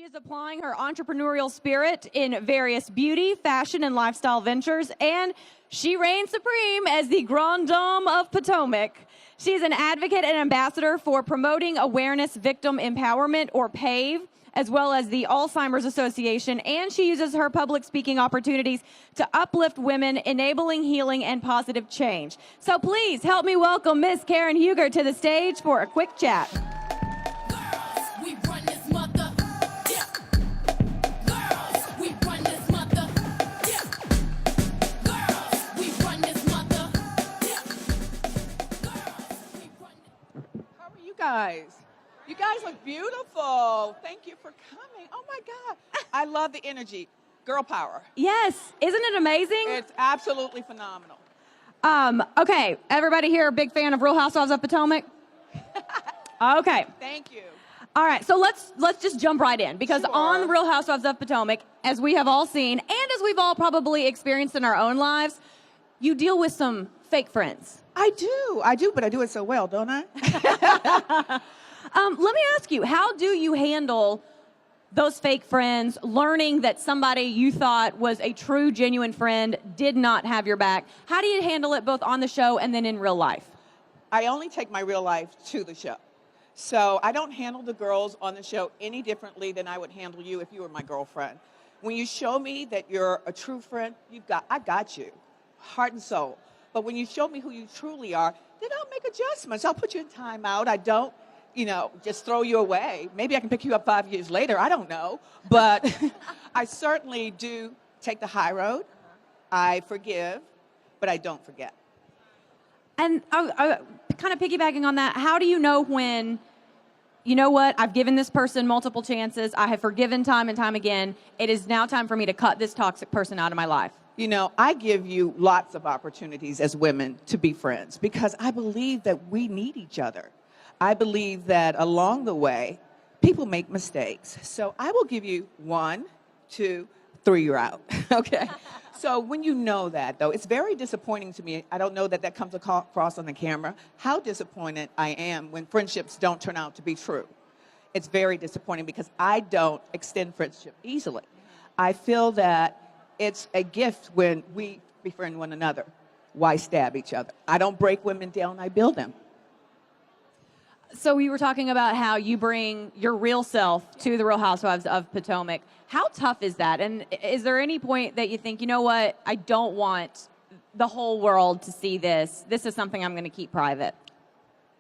is applying her entrepreneurial spirit in various beauty, fashion, and lifestyle ventures, and she reigns supreme as the Grande Dame of Potomac. She is an advocate and ambassador for Promoting Awareness Victim Empowerment, or PAVE, as well as the Alzheimer's Association, and she uses her public speaking opportunities to uplift women, enabling healing and positive change. So please help me welcome Miss Karen Huger to the stage for a quick chat. You guys look beautiful. Thank you for coming. Oh my God. I love the energy. Girl power. Yes. Isn't it amazing? It's absolutely phenomenal. Okay. Everybody here a big fan of Real Housewives of Potomac? Okay. Thank you. All right. So let's just jump right in, because Sure. on Real Housewives of Potomac, as we have all seen and as we've all probably experienced in our own lives, you deal with some fake friends. I do, but I do it so well, don't I? Let me ask you, how do you handle those fake friends, learning that somebody you thought was a true, genuine friend did not have your back? How do you handle it both on the show and then in real life? I only take my real life to the show. So I don't handle the girls on the show any differently than I would handle you if you were my girlfriend. When you show me that you're a true friend, I got you, heart and soul. But when you show me who you truly are, then I'll make adjustments. I'll put you in timeout. I don't, just throw you away. Maybe I can pick you up 5 years later. I don't know. But I certainly do take the high road. I forgive, but I don't forget. And kind of piggybacking on that, how do you know when, you know what, I've given this person multiple chances, I have forgiven time and time again, it is now time for me to cut this toxic person out of my life? I give you lots of opportunities as women to be friends because I believe that we need each other. I believe that along the way, people make mistakes. So I will give you 1, 2, 3, you're out, okay? So when you know that, though, it's very disappointing to me. I don't know that comes across on the camera, how disappointed I am when friendships don't turn out to be true. It's very disappointing because I don't extend friendship easily. I feel that it's a gift when we befriend one another. Why stab each other? I don't break women down, I build them. So we were talking about how you bring your real self to the Real Housewives of Potomac. How tough is that? And is there any point that you think, you know what, I don't want the whole world to see this. This is something I'm going to keep private?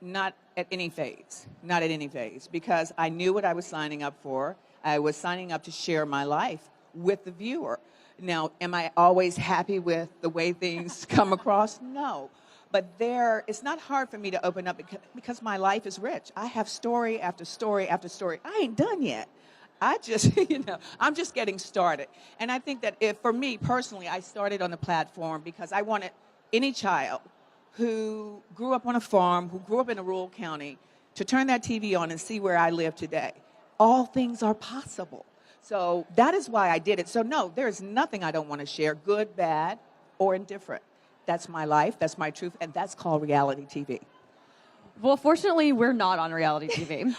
Not at any phase. Not at any phase. Because I knew what I was signing up for. I was signing up to share my life with the viewer. Now, am I always happy with the way things come across? No. But it's not hard for me to open up because my life is rich. I have story after story after story. I ain't done yet. I'm just getting started. And I think that for me personally, I started on the platform because I wanted any child who grew up on a farm, who grew up in a rural county, to turn that TV on and see where I live today. All things are possible. So that is why I did it. So no, there is nothing I don't want to share, good, bad, or indifferent. That's my life, that's my truth, and that's called reality TV. Well, fortunately, we're not on reality TV.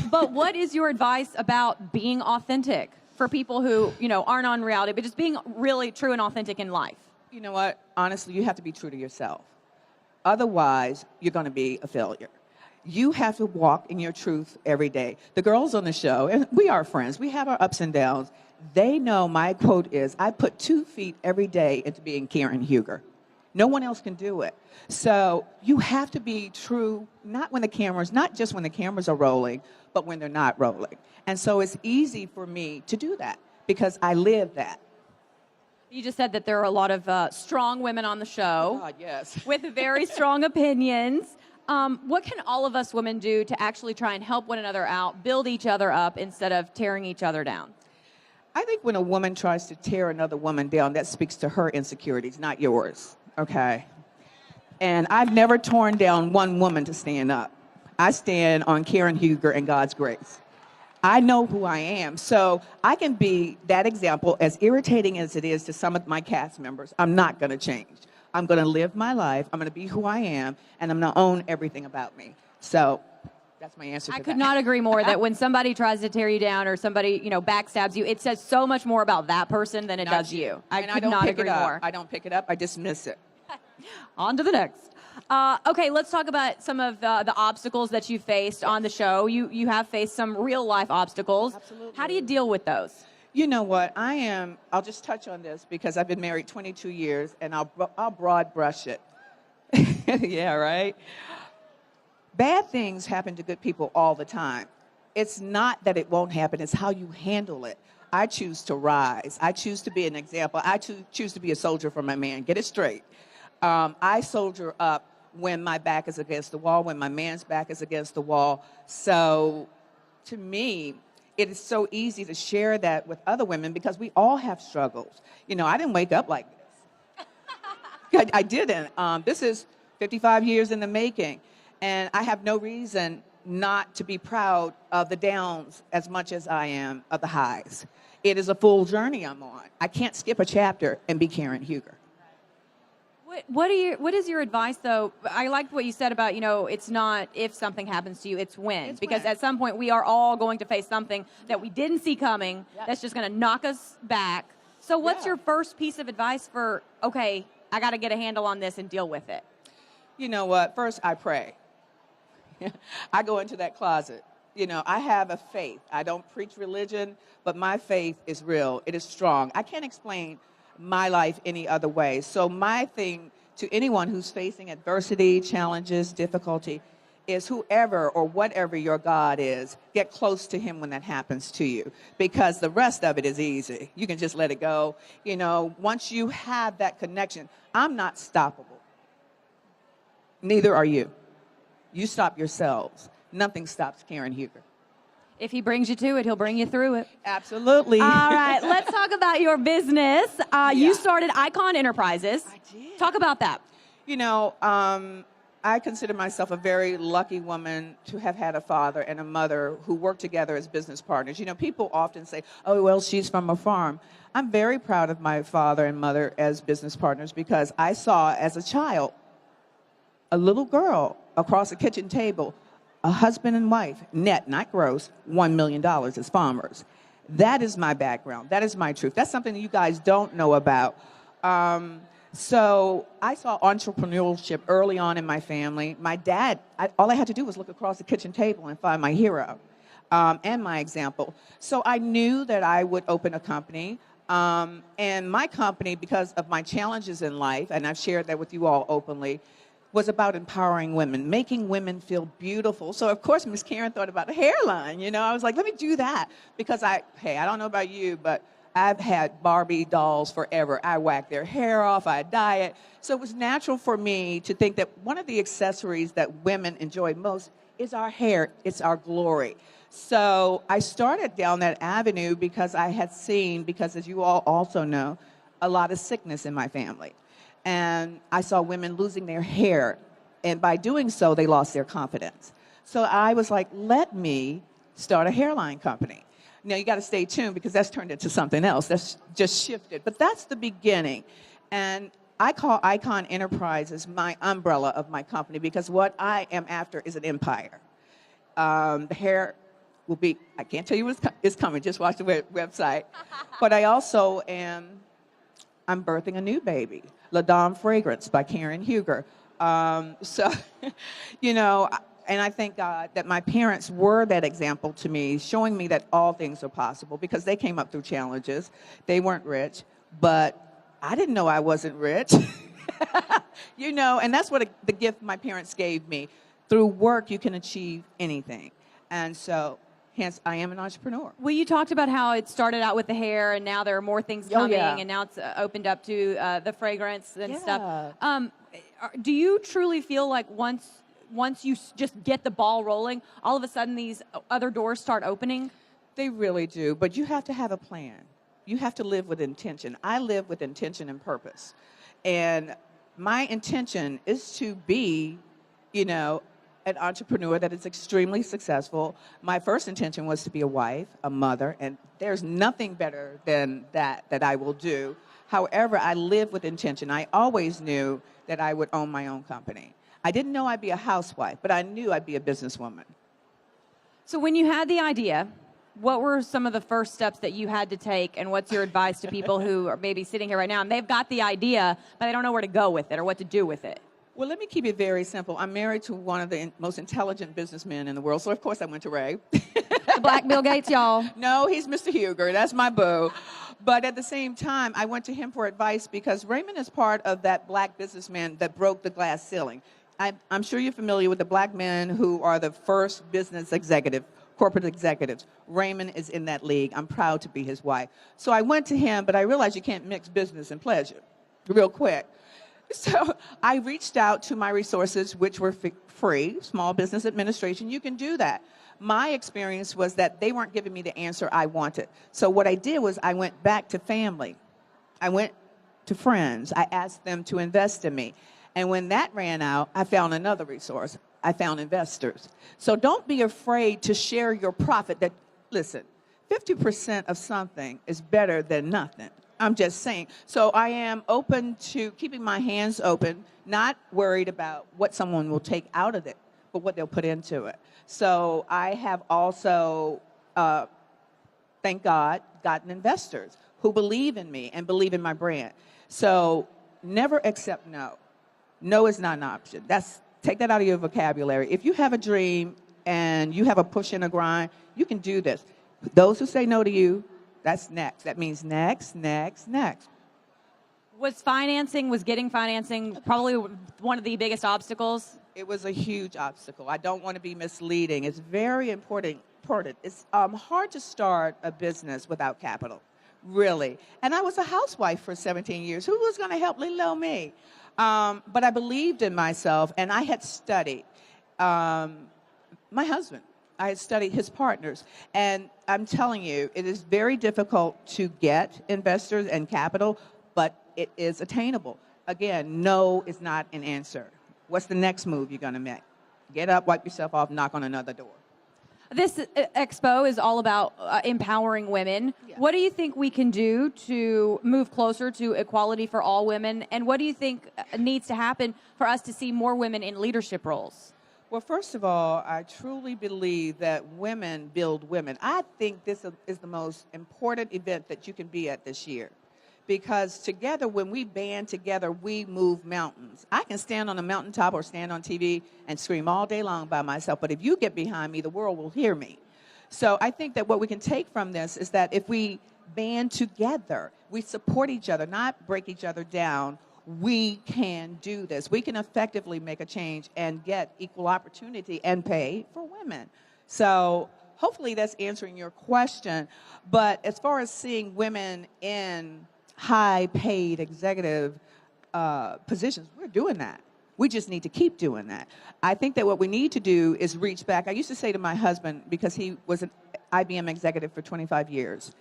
But what is your advice about being authentic for people who, aren't on reality, but just being really true and authentic in life? You know what? Honestly, you have to be true to yourself. Otherwise, you're going to be a failure. You have to walk in your truth every day. The girls on the show, and we are friends, we have our ups and downs. They know my quote is, I put 2 feet every day into being Karen Huger. No one else can do it. So you have to be true, not just when the cameras are rolling, but when they're not rolling. And so it's easy for me to do that because I live that. You just said that there are a lot of strong women on the show. Oh, God, yes. With very strong opinions. What can all of us women do to actually try and help one another out, build each other up instead of tearing each other down? I think when a woman tries to tear another woman down, that speaks to her insecurities, not yours. Okay. And I've never torn down one woman to stand up. I stand on Karen Huger and God's grace. I know who I am. So I can be that example, as irritating as it is to some of my cast members. I'm not going to change. I'm going to live my life. I'm going to be who I am, and I'm going to own everything about me. So That's my answer to I that. could not agree more that when somebody tries to tear you down or somebody, backstabs you, it says so much more about that person than it Not does you. I And could don't not pick agree it up. more. I don't pick it up. I dismiss it. On to the next. Okay, let's talk about some of the obstacles that you faced on the show. You have faced some real life obstacles. Absolutely. How do you deal with those? You know what? I'll just touch on this because I've been married 22 years, and I'll broad brush it. Yeah, right? Bad things happen to good people all the time. It's not that it won't happen, it's how you handle it. I choose to rise. I choose to be an example. I choose to be a soldier for my man. Get it straight. I soldier up when my back is against the wall, when my man's back is against the wall. So to me, it is so easy to share that with other women because we all have struggles. I didn't wake up like this. I didn't. This is 55 years in the making. And I have no reason not to be proud of the downs as much as I am of the highs. It is a full journey I'm on. I can't skip a chapter and be Karen Huger. What is your advice, though? I liked what you said about, it's not if something happens to you, it's when. Because at some point, we are all going to face something that we didn't see coming that's just going to knock us back. So what's your first piece of advice for, okay, I got to get a handle on this and deal with it? You know what? First, I pray. I go into that closet. I have a faith. I don't preach religion, but my faith is real. It is strong. I can't explain my life any other way. So my thing to anyone who's facing adversity, challenges, difficulty, is whoever or whatever your God is, get close to him when that happens to you, because the rest of it is easy. You can just let it go. Once you have that connection, I'm not stoppable. Neither are you. You stop yourselves. Nothing stops Karen Huger. If he brings you to it, he'll bring you through it. Absolutely. All right, let's talk about your business. You started Icon Enterprises. I did. Talk about that. I consider myself a very lucky woman to have had a father and a mother who worked together as business partners. People often say, oh, well, she's from a farm. I'm very proud of my father and mother as business partners because I saw as a child a little girl across a kitchen table, a husband and wife, net, not gross, $1 million as farmers. That is my background. That is my truth. That's something that you guys don't know about. So I saw entrepreneurship early on in my family. My dad, all I had to do was look across the kitchen table and find my hero and my example. So I knew that I would open a company. And my company, because of my challenges in life, and I've shared that with you all openly, was about empowering women, making women feel beautiful. So, of course, Miss Karen thought about a hairline. I was like, let me do that. Because I don't know about you, but I've had Barbie dolls forever. I whack their hair off, I dye it. So it was natural for me to think that one of the accessories that women enjoy most is our hair. It's our glory. So I started down that avenue because I had seen, because as you all also know, a lot of sickness in my family. And I saw women losing their hair. And by doing so, they lost their confidence. So I was like, let me start a hairline company. Now, you got to stay tuned because that's turned into something else. That's just shifted. But that's the beginning. And I call Icon Enterprises my umbrella of my company because what I am after is an empire. The hair will be, I can't tell you what's coming. Just watch the website. But I also I'm birthing a new baby, La Dame Fragrance by Karen Huger. And I thank God that my parents were that example to me, showing me that all things are possible because they came up through challenges. They weren't rich, but I didn't know I wasn't rich. And that's what the gift my parents gave me. Through work, you can achieve anything. And so, hence, I am an entrepreneur. Well, you talked about how it started out with the hair, and now there are more things coming, and now it's opened up to the fragrance and stuff. Do you truly feel like once you just get the ball rolling, all of a sudden these other doors start opening? They really do, but you have to have a plan. You have to live with intention. I live with intention and purpose. And my intention is to be, an entrepreneur that is extremely successful. My first intention was to be a wife, a mother, and there's nothing better than that I will do. However, I live with intention. I always knew that I would own my own company. I didn't know I'd be a housewife, but I knew I'd be a businesswoman. So when you had the idea, what were some of the first steps that you had to take, and what's your advice to people who are maybe sitting here right now and they've got the idea, but they don't know where to go with it or what to do with it? Well, let me keep it very simple. I'm married to one of the most intelligent businessmen in the world, so of course I went to Ray. The Black Bill Gates, y'all. No, he's Mr. Huger. That's my boo. But at the same time, I went to him for advice because Raymond is part of that black businessman that broke the glass ceiling. I'm sure you're familiar with the black men who are the first business executive, corporate executives. Raymond is in that league. I'm proud to be his wife. So I went to him, but I realized you can't mix business and pleasure real quick. So I reached out to my resources, which were free, Small Business Administration. You can do that. My experience was that they weren't giving me the answer I wanted. So what I did was I went back to family. I went to friends. I asked them to invest in me. And when that ran out, I found another resource. I found investors. So don't be afraid to share your profit. Listen, 50% of something is better than nothing. I'm just saying. So I am open to keeping my hands open, not worried about what someone will take out of it, but what they'll put into it. So I have also, thank God, gotten investors who believe in me and believe in my brand. So never accept no. No is not an option. Take that out of your vocabulary. If you have a dream and you have a push and a grind, you can do this. Those who say no to you, that's next. That means next, next, next. Was getting financing probably one of the biggest obstacles? It was a huge obstacle. I don't want to be misleading. It's very important. It's hard to start a business without capital, really. And I was a housewife for 17 years. Who was going to help little old me? But I believed in myself, and I had studied my husband. I had studied his partners. And I'm telling you, it is very difficult to get investors and capital, but it is attainable. Again, no is not an answer. What's the next move you're going to make? Get up, wipe yourself off, knock on another door. This expo is all about empowering women. Yeah. What do you think we can do to move closer to equality for all women? And what do you think needs to happen for us to see more women in leadership roles? Well, first of all, I truly believe that women build women. I think this is the most important event that you can be at this year. Because together, when we band together, we move mountains. I can stand on a mountaintop or stand on TV and scream all day long by myself, but if you get behind me, the world will hear me. So I think that what we can take from this is that if we band together, we support each other, not break each other down, we can do this. We can effectively make a change and get equal opportunity and pay for women. So hopefully that's answering your question. But as far as seeing women in high-paid executive positions, we're doing that. We just need to keep doing that. I think that what we need to do is reach back. I used to say to my husband, because he was an IBM executive for 25 years,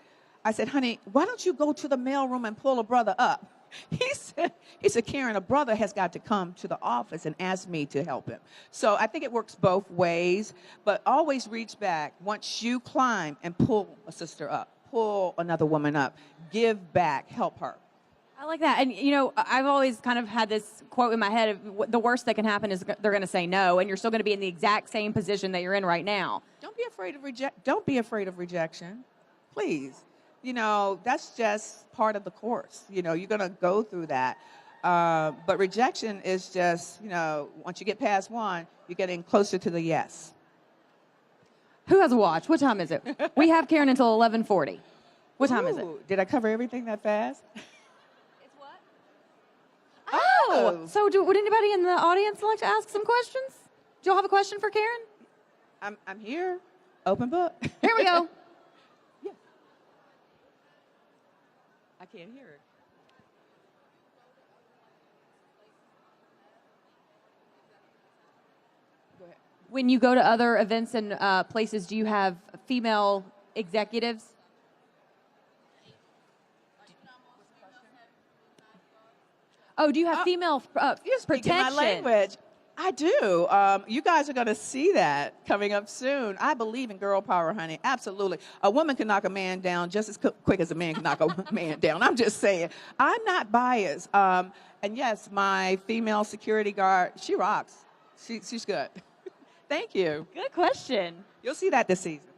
I said, honey, why don't you go to the mailroom and pull a brother up? He said, Karen, a brother has got to come to the office and ask me to help him. So I think it works both ways, but always reach back once you climb and pull a sister up, pull another woman up, give back, help her. I like that. And, you know, I've always kind of had this quote in my head of the worst that can happen is they're going to say no, and you're still going to be in the exact same position that you're in right now. Don't be afraid of rejection, please. You know, that's just part of the course. You know, you're going to go through that. But rejection is just, you know, once you get past one, you're getting closer to the yes. Who has a watch? What time is it? We have Karen until 11:40. What time is it? Did I cover everything that fast? It's what? Oh! So would anybody in the audience like to ask some questions? Do y'all have a question for Karen? I'm here. Open book. Here we go. Yeah. I can't hear it. Go ahead. When you go to other events and places, do you have female executives? Oh, do you have female You're speaking protection? my language. I do. You guys are going to see that coming up soon. I believe in girl power, honey. Absolutely. A woman can knock a man down just as quick as a man can knock a man down. I'm just saying. I'm not biased. And yes, my female security guard, she rocks. She's good. Thank you. Good question. You'll You'll see that this season.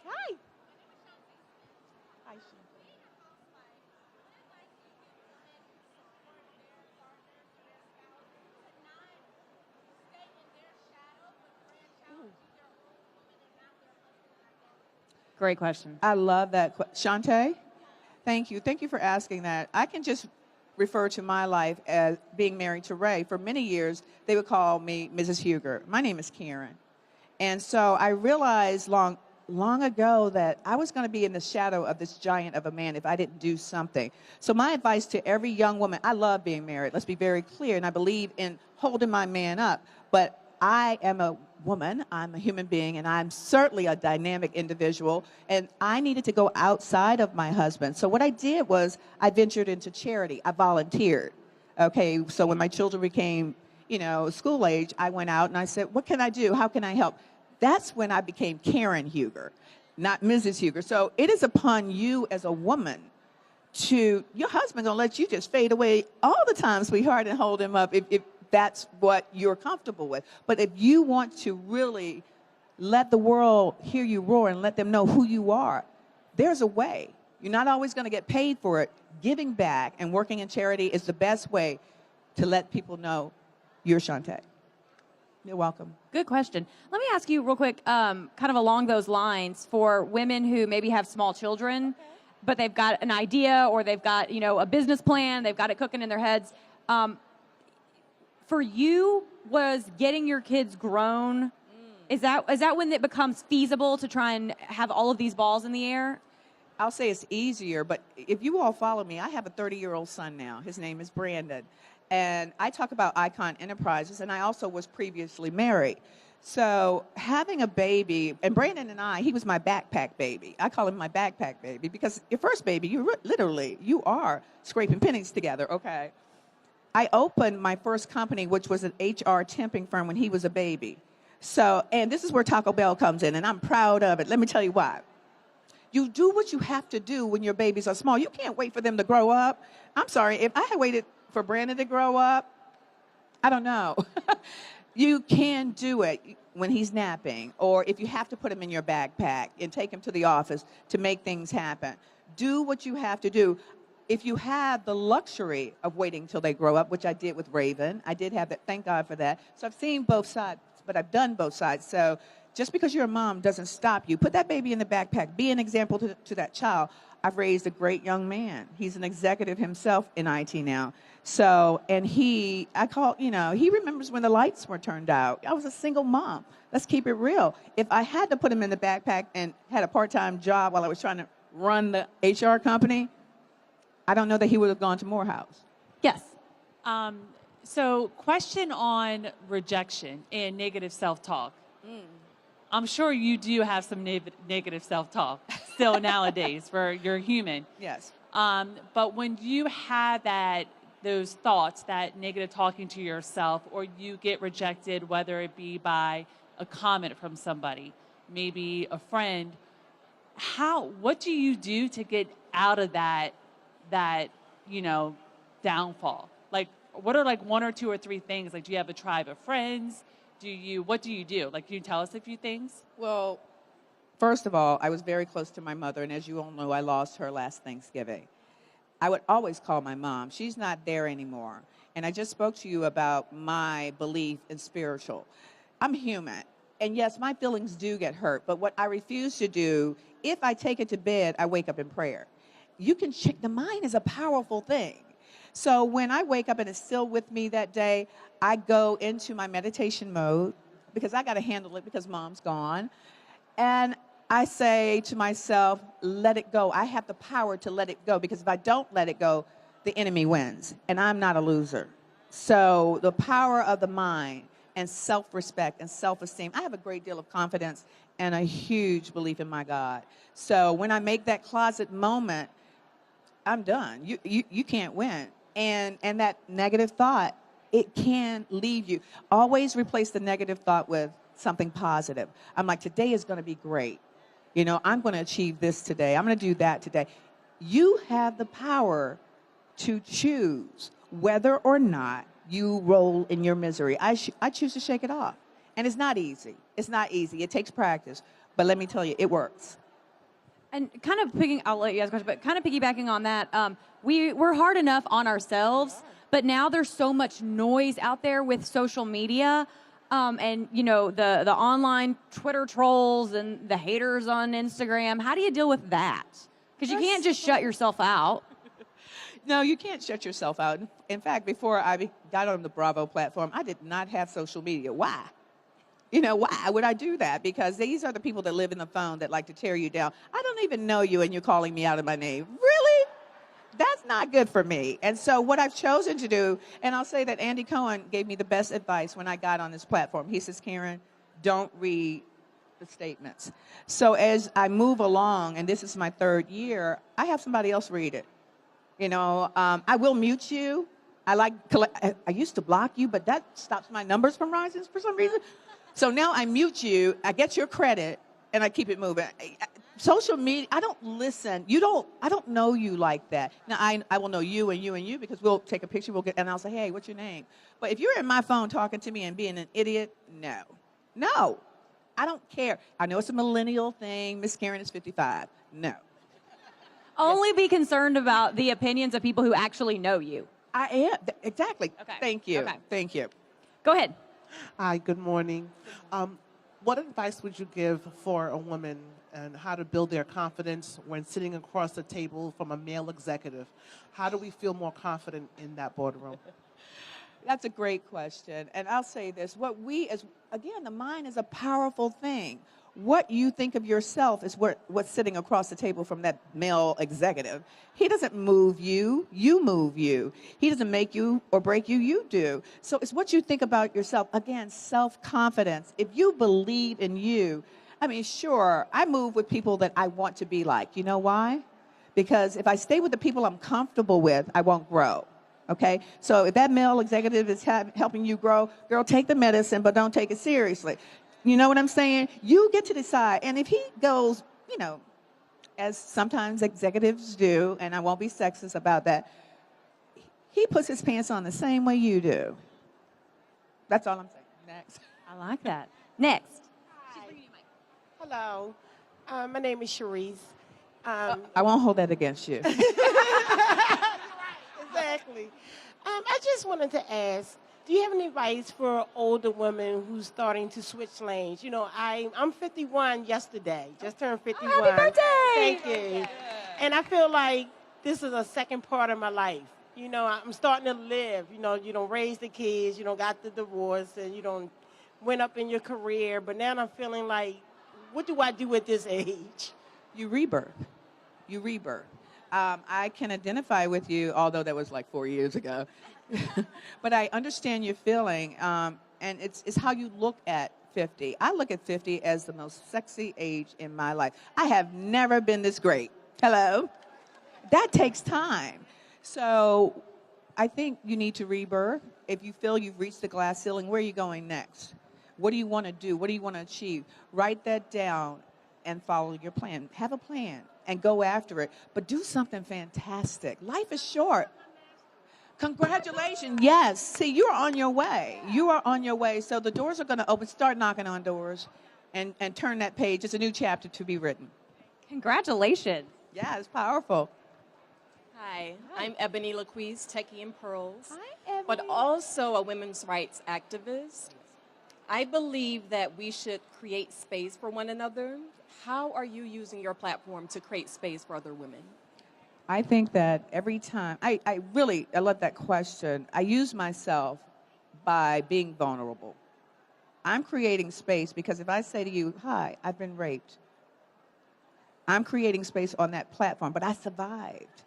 Hi. Hi, Great question. I love that. Shantae, thank you. Thank you for asking that. I can just refer to my life as being married to Ray. For many years, they would call me Mrs. Huger. My name is Karen. And so I realized long ago that I was going to be in the shadow of this giant of a man if I didn't do something. So my advice to every young woman, I love being married. Let's be very clear. And I believe in holding my man up. But I am a woman, I'm a human being, and I'm certainly a dynamic individual, and I needed to go outside of my husband. So what I did was I ventured into charity. I volunteered. Okay, so when my children became, school age, I went out and I said, what can I do? How can I help? That's when I became Karen Huger, not Mrs. Huger. So it is upon you as a woman your husband gonna let you just fade away all the time, sweetheart, and hold him up if that's what you're comfortable with. But if you want to really let the world hear you roar and let them know who you are, there's a way. You're not always going to get paid for it. Giving back and working in charity is the best way to let people know you're Shantae. You're welcome. Good question. Let me ask you real quick, kind of along those lines, for women who maybe have small children, but they've got an idea or they've got, a business plan, they've got it cooking in their heads. For you, was getting your kids grown, is that when it becomes feasible to try and have all of these balls in the air? I'll say it's easier, but if you all follow me, I have a 30-year-old son now. His name is Brandon. And I talk about Icon Enterprises, and I also was previously married. So having a baby, and Brandon and he was my backpack baby. I call him my backpack baby because your first baby, you are scraping pennies together, okay? I opened my first company, which was an HR temping firm when he was a baby. So, and this is where Taco Bell comes in, and I'm proud of it. Let me tell you why. You do what you have to do when your babies are small. You can't wait for them to grow up. I'm sorry, if I had waited for Brandon to grow up, I don't know. You can do it when he's napping, or if you have to put him in your backpack and take him to the office to make things happen. Do what you have to do. If you have the luxury of waiting till they grow up, which I did with Raven, I did have that, thank God for that. So I've seen both sides, but I've done both sides. So just because you're a mom doesn't stop you. Put that baby in the backpack. Be an example to that child. I've raised a great young man. He's an executive himself in IT now. So, and he remembers when the lights were turned out. I was a single mom. Let's keep it real. If I had to put him in the backpack and had a part-time job while I was trying to run the HR company, I don't know that he would have gone to Morehouse. Yes. So question on rejection and negative self-talk. I'm sure you do have some negative self-talk still nowadays, for you're human. Yes. But when you have those thoughts, that negative talking to yourself, or you get rejected, whether it be by a comment from somebody, maybe a friend, what do you do to get out of that downfall? Like, what are like one or two or three things? Like, do you have a tribe of friends? What do you do? Like, can you tell us a few things? Well, first of all, I was very close to my mother, and as you all know, I lost her last Thanksgiving. I would always call my mom. She's not there anymore. And I just spoke to you about my belief in spiritual. I'm human. And yes, my feelings do get hurt. But what I refuse to do, if I take it to bed, I wake up in prayer. You can check, the mind is a powerful thing. So when I wake up and it's still with me that day, I go into my meditation mode because I got to handle it because mom's gone. And I say to myself, let it go. I have the power to let it go because if I don't let it go, the enemy wins. And I'm not a loser. So the power of the mind and self-respect and self-esteem. I have a great deal of confidence and a huge belief in my God. So when I make that closet moment, I'm done. You can't win. And that negative thought, it can leave you. Always replace the negative thought with something positive. I'm like, today is going to be great. I'm going to achieve this today. I'm going to do that today. You have the power to choose whether or not you roll in your misery. I choose to shake it off. And it's not easy. It's not easy. It takes practice. But let me tell you, it works. And kind of I'll let you guys question, but kind of piggybacking on that, we're hard enough on ourselves, but now there's so much noise out there with social media, and you know the online Twitter trolls and the haters on Instagram. How do you deal with that? Because you can't just shut yourself out. No, you can't shut yourself out. In fact, before I got on the Bravo platform, I did not have social media. Why? You know, why would I do that? Because these are the people that live in the phone that like to tear you down. I don't even know you and you're calling me out of my name. Really? That's not good for me. And so what I've chosen to do, and I'll say that Andy Cohen gave me the best advice when I got on this platform. He says, Karen, don't read the statements. So as I move along, and this is my 3rd year, I have somebody else read it. You know, I will mute you. I used to block you, but that stops my numbers from rising for some reason. So now I mute you, I get your credit, and I keep it moving. Social media, I don't listen. I don't know you like that. Now, I will know you and you and you because we'll take a picture, and I'll say, hey, what's your name? But if you're in my phone talking to me and being an idiot, no. No, I don't care. I know it's a millennial thing. Miss Karen is 55. No. Only be concerned about the opinions of people who actually know you. I am. Exactly. Okay. Thank you. Okay. Thank you. Go ahead. Hi, good morning. What advice would you give for a woman and how to build their confidence when sitting across the table from a male executive? How do we feel more confident in that boardroom? That's a great question. And I'll say this. Again, the mind is a powerful thing. What you think of yourself is what's sitting across the table from that male executive. He doesn't move you, you move you. He doesn't make you or break you, you do. So it's what you think about yourself. Again, self-confidence. If you believe in you, I mean, sure, I move with people that I want to be like. You know why? Because if I stay with the people I'm comfortable with, I won't grow. Okay? So if that male executive is helping you grow, girl, take the medicine, but don't take it seriously. You know what I'm saying? You get to decide. And if he goes, you know, as sometimes executives do, and I won't be sexist about that, he puts his pants on the same way you do. That's all I'm saying. Next. I like that. Next. Hi. Hello. My name is Cherise. I won't hold that against you. Exactly. I just wanted to ask, do you have any advice for older women who's starting to switch lanes? You know, I'm 51 yesterday, just turned 51. Oh, happy birthday! Thank you. And I feel like this is a second part of my life. You know, I'm starting to live. You know, you don't raise the kids, you don't got the divorce, and you don't went up in your career. But now I'm feeling like, what do I do at this age? You rebirth. You rebirth. I can identify with you, although that was like 4 years ago. But I understand your feeling, and it's how you look at 50. I look at 50 as the most sexy age in my life. I have never been this great. Hello? That takes time. So I think you need to rebirth. If you feel you've reached the glass ceiling, where are you going next? What do you want to do? What do you want to achieve? Write that down and follow your plan. Have a plan and go after it, but do something fantastic. Life is short. Congratulations. Yes. See, you're on your way. You are on your way. So the doors are going to open. Start knocking on doors and turn that page. It's a new chapter to be written. Congratulations. Yeah, it's powerful. Hi, I'm Ebony LaQuise, Techie and Pearls, Hi, Ebony. but also a women's rights activist. I believe that we should create space for one another. How are you using your platform to create space for other women? I think that every time, I love that question. I use myself by being vulnerable. I'm creating space because if I say to you, hi, I've been raped, I'm creating space on that platform, but I survived.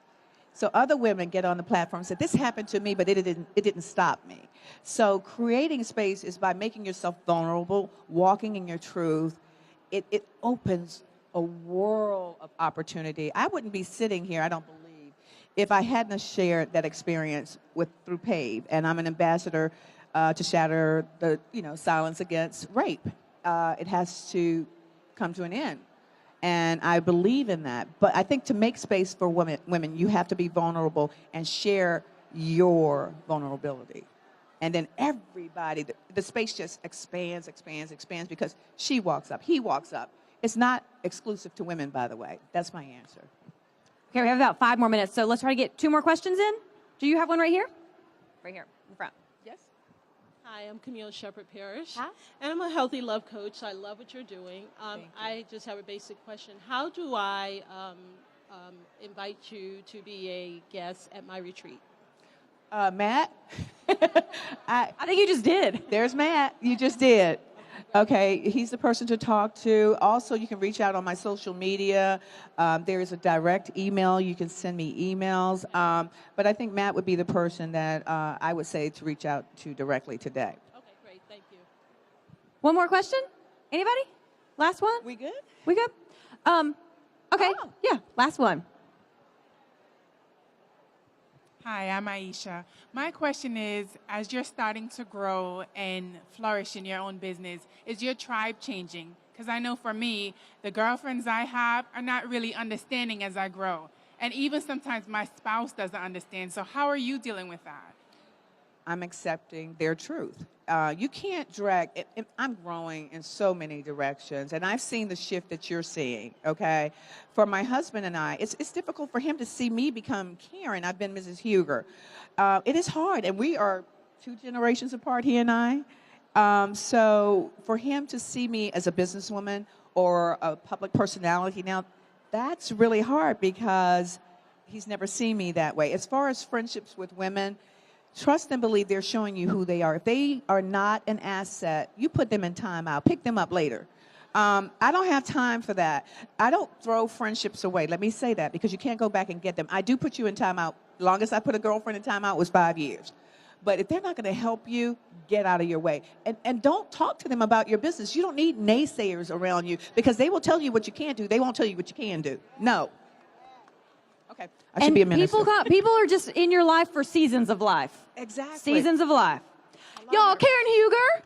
So other women get on the platform and say, this happened to me, but it didn't stop me. So creating space is by making yourself vulnerable, walking in your truth. It opens a world of opportunity. I wouldn't be sitting here, I don't believe, if I hadn't shared that experience through PAVE. And I'm an ambassador to shatter the silence against rape. It has to come to an end. And I believe in that. But I think to make space for women, you have to be vulnerable and share your vulnerability. And then everybody, the space just expands because she walks up, he walks up. It's not exclusive to women, by the way. That's my answer. Okay, we have about 5 more minutes, so let's try to get 2 more questions in. Do you have one right here? Right here, in front. Yes? Hi, I'm Camille Shepherd Parrish, Hi. and I'm a healthy love coach. I love what you're doing. Thank you. I just have a basic question. How do I invite you to be a guest at my retreat? Matt? I think you just did. There's Matt. You just did. Okay, he's the person to talk to. Also, you can reach out on my social media. There is a direct email. You can send me emails. But I think Matt would be the person that I would say to reach out to directly today. Okay, great. Thank you. One more question? Anybody? Last one? We good? We good? Okay, Oh. yeah, last one. Hi, I'm Aisha. My question is, as you're starting to grow and flourish in your own business, is your tribe changing? Because I know for me, the girlfriends I have are not really understanding as I grow. And even sometimes my spouse doesn't understand. So how are you dealing with that? I'm accepting their truth. You can't drag, I'm growing in so many directions, and I've seen the shift that you're seeing, okay? For my husband and I, it's difficult for him to see me become Karen. I've been Mrs. Huger. It is hard, and we are 2 generations apart, he and I. So for him to see me as a businesswoman or a public personality now, that's really hard because he's never seen me that way. As far as friendships with women, trust and believe they're showing you who they are. If they are not an asset, you put them in timeout. Pick them up later. I don't have time for that. I don't throw friendships away. Let me say that because you can't go back and get them. I do put you in timeout. Longest I put a girlfriend in timeout was 5 years. But if they're not going to help you, get out of your way. And don't talk to them about your business. You don't need naysayers around you because they will tell you what you can't do. They won't tell you what you can do. No. Okay. I should be a minister. People are just in your life for seasons of life. Exactly. Seasons of life. Y'all, Karen Huger,